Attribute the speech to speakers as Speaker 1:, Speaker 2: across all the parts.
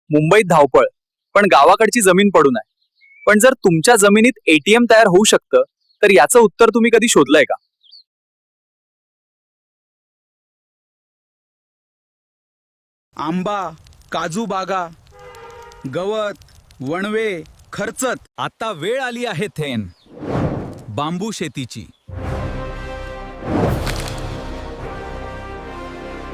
Speaker 1: मुंबईत धावपळ, पण गावाकडची जमीन पडून आहे. पण जर तुमच्या जमिनीत एटीएम तयार होऊ शकतं, तर याचं उत्तर तुम्ही कधी शोधलंय का?
Speaker 2: आंबा, काजू बागा, गवत, वणवे, खर्चत.
Speaker 3: आता वेळ आली आहे थेन बांबू शेतीची.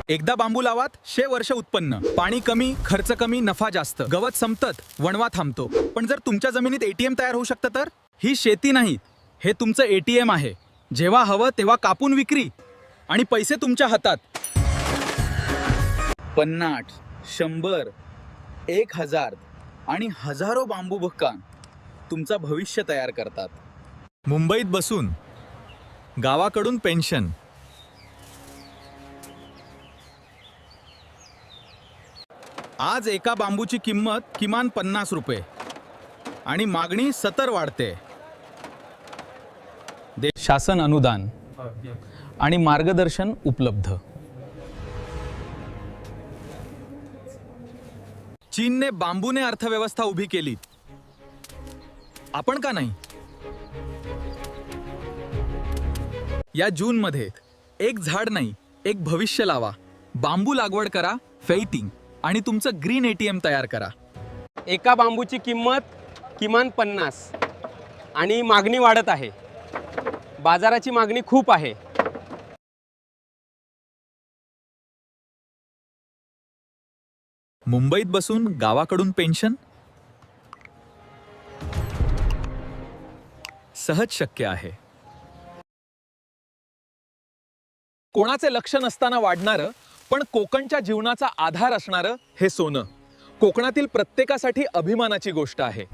Speaker 3: एकदा बांबू लावात 100 वर्ष उत्पन्न. पाणी कमी, खर्च कमी, नफा जास्त. गवत संपतत, वणवा थांबतो. पण जर तुमच्या जमिनीत एटीएम तयार होऊ शकतं तर? ही शेती नाही, हे तुमचं एटीएम आहे. जेव्हा हवं तेव्हा कापून विक्री आणि पैसे तुमच्या हातात. 50, 100, 1000 आणि हजारो बांबू भक्कान तुमचं भविष्य तयार करतात. मुंबईत बसून गावाकडून पेन्शन. आज एका बांबूची किंमत किमान 50 रुपये आणि मागणी सतत वाढते. शासन अनुदान आणि मार्गदर्शन उपलब्ध. चीनने बांबूने अर्थव्यवस्था उभी केली, आपण का नाही? या जून मध्ये एक झाड नाही, एक भविष्य लावा. बांबू लागवड करा, फेटिंग आणि तुमचं ग्रीन एटीएम तयार करा.
Speaker 4: एका बांबूची किंमत किमान 50 आणि मागणी वाढत आहे. बाजाराची मागणी खूप आहे.
Speaker 3: मुंबईत बसून गावाकडून पेन्शन सहज शक्य आहे. कोणाचे लक्ष नसताना वाढणारं पण कोकणच्या जीवनाचा आधार असणारं हे सोनं कोकणातील प्रत्येकासाठी अभिमानाची गोष्ट आहे.